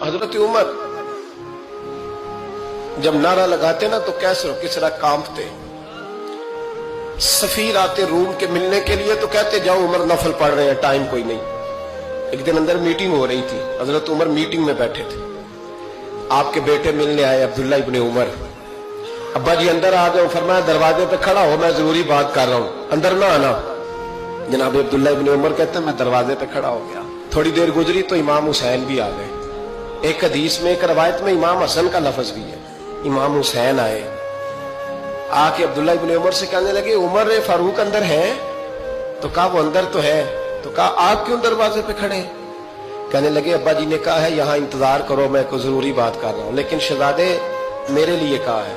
हजरत उमर जब नारा लगाते ना तो कैसर किसरा कांपते। सफीर आते रूम के मिलने के लिए तो कहते जाओ उमर नफल पढ़ रहे हैं, टाइम कोई नहीं। एक दिन अंदर मीटिंग हो रही थी, हजरत उमर मीटिंग में बैठे थे। आपके बेटे मिलने आए अब्दुल्ला इब्ने उमर। अब्बा जी अंदर आ गए, फरमाया दरवाजे पे खड़ा हो, मैं जरूरी बात कर रहा हूं, अंदर ना आना। जनाब अब्दुल्ला इब्ने उमर कहते हैं मैं दरवाजे पे खड़ा हो गया। थोड़ी देर गुजरी तो इमाम हुसैन भी आ गए। एक हदीस में, एक रवायत में इमाम हसन का लफ्ज भी है। इमाम हुसैन आए, आके अब्दुल्ला इब्ने उमर से कहने लगे उमर फारूक अंदर है? तो कहा वो अंदर तो है। तो कहा आप क्यों दरवाजे पे खड़े? कहने लगे अब्बा जी ने कहा है यहाँ इंतजार करो, मैं कोई जरूरी बात कर रहा हूँ, लेकिन शहजादे मेरे लिए कहा है,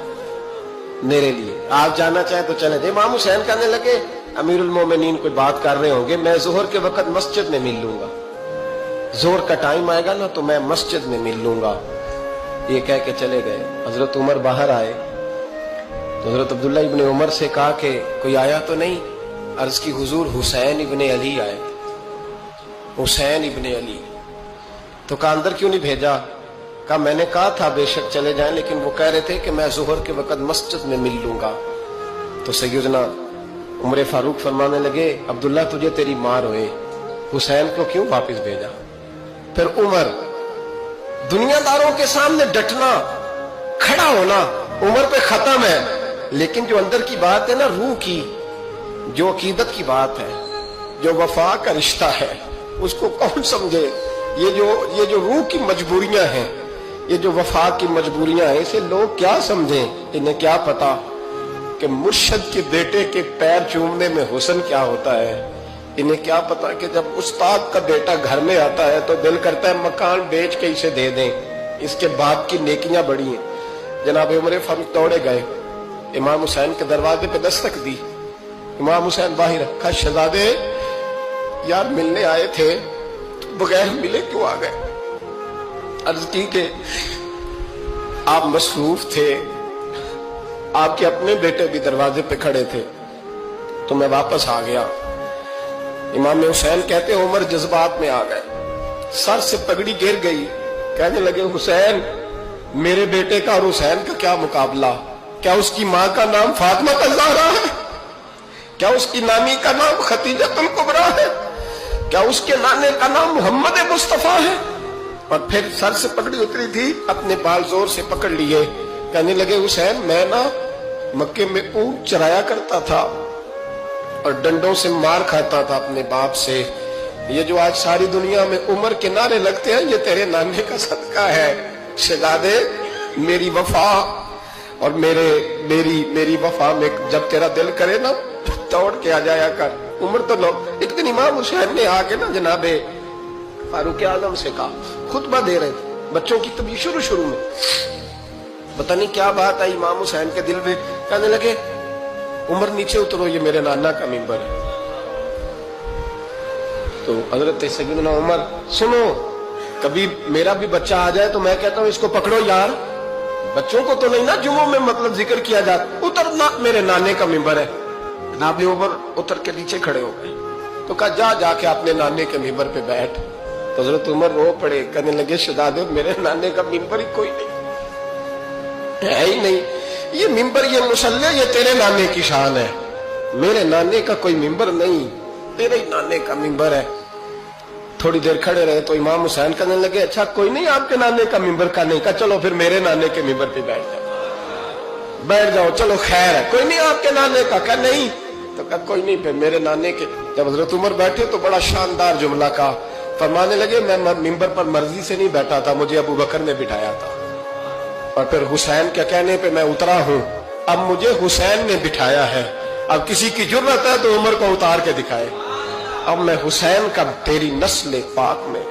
मेरे लिए आप जाना चाहे तो चले जाए। इमाम हुसैन कहने लगे अमीरुल मोमिनीन कोई बात कर रहे होंगे, मैं जोहर के वक्त मस्जिद में मिल लूंगा, जोहर का टाइम आएगा ना तो मैं मस्जिद में मिल लूंगा। ये कह के चले गए। हजरत उमर बाहर आए तो हजरत अब्दुल्ला इब्ने उमर से कहा कि कोई आया तो नहीं? अर्ज की हुजूर हुसैन इब्ने अली आए, हुसैन इब्ने अली। तो कहा अंदर क्यों नहीं भेजा? कहा मैंने कहा था बेशक चले जाएं, लेकिन वो कह रहे थे कि मैं जोहर के वक्त मस्जिद में मिल लूंगा। तो सैयदना उमर फारूक फरमाने लगे अब्दुल्ला तुझे तेरी मार होए, हुसैन को क्यों वापस भेजा? फिर उमर दुनियादारों के सामने डटना, खड़ा होना उमर पे खत्म है, लेकिन जो अंदर की बात है ना, रूह की, जो अकीदत की बात है, जो वफा का रिश्ता है, उसको कौन समझे? ये जो रूह की मजबूरियां हैं, ये जो वफा की मजबूरियां हैं, इसे लोग क्या समझें? इन्हें क्या पता कि मुर्शद के बेटे के पैर चूमने में हुस्न क्या होता है? इन्हें क्या पता कि जब उस्ताद का बेटा घर में आता है तो दिल करता है मकान बेच के इसे दे दें, इसके बाप की नेकियां बड़ी हैं। जनाब उमर फारूक दौड़े गए, इमाम हुसैन के दरवाजे पे दस्तक दी। इमाम हुसैन बाहर रखा, शहजादे यार मिलने आए थे तो बगैर मिले क्यों आ गए? अर्ज की कि आप मसरूफ थे, आपके अपने बेटे भी दरवाजे पे खड़े थे, तो मैं वापस आ गया। इमाम हुसैन कहते उमर जज्बात में आ गए, सर से पगड़ी गिर गई, कहने लगे हुसैन मेरे बेटे का और हुसैन का क्या मुकाबला? क्या उसकी माँ का नाम फातिमा ज़हरा है? क्या उसकी नानी का नाम खतीजतुल कुबरा है? क्या उसके नाने का नाम मोहम्मद मुस्तफा है? और फिर सर से पगड़ी उतरी थी, अपने बाल जोर से पकड़ लिए, कहने लगे हुसैन मैं ना मक्के में ऊंट चराया करता था और डंडों से मार खाता था अपने बाप से। ये जो आज सारी दुनिया में उमर के नारे लगते हैं, ये तेरे नाने का सदका है। शहजादे मेरी वफा और मेरी वफा में जब तेरा दिल करे ना दौड़ के आ जाया कर। उमर तो एक दिन इमाम हुसैन ने आके ना जनाबे फारूक आजम से कहा, खुतबा दे रहे थे बच्चों की तभी शुरू में, पता नहीं क्या बात आई इमाम हुसैन के दिल में, कहने लगे उमर नीचे उतरो, ये मेरे नाना का मिंबर है। तो हजरत सैयदना उमर सुनो, कभी मेरा भी बच्चा आ जाए तो मैं कहता हूं इसको पकड़ो यार, बच्चों को तो नहीं ना जुम्मों में मतलब जिक्र किया जाता, उतरना मेरे नाने का मिंबर है। जनाब उमर उतर के नीचे खड़े हो गए। तो कहा जाके अपने नाने के मिंबर पे बैठ। तो हजरत उमर रो पड़े, कहने लगे शहजादे मेरे नाने का मिंबर ही कोई नहीं है ही नहीं, ये मिंबर ये मुसल्ले ये तेरे नाने की शान है, मेरे नाने का कोई मिंबर नहीं, तेरे ही नाने का मिंबर है। थोड़ी देर खड़े रहे तो इमाम हुसैन कहने लगे अच्छा कोई नहीं आपके नाने का मिंबर का नहीं? का चलो फिर मेरे नाने के मिंबर पे बैठ जाओ, चलो खैर है, कोई नहीं आपके नाने का? क्या नहीं? तो कहा कोई नहीं फिर मेरे नाने के। जब हजरत उमर बैठे तो बड़ा शानदार जुमला का फरमाने लगे मैं मिंबर पर मर्जी से नहीं बैठा था, मुझे अबू बकर ने बिठाया था, और फिर हुसैन के कहने पे मैं उतरा हूं, अब मुझे हुसैन ने बिठाया है। अब किसी की जुर्रत है तो उमर को उतार के दिखाए, अब मैं हुसैन का तेरी नस्ल पाक में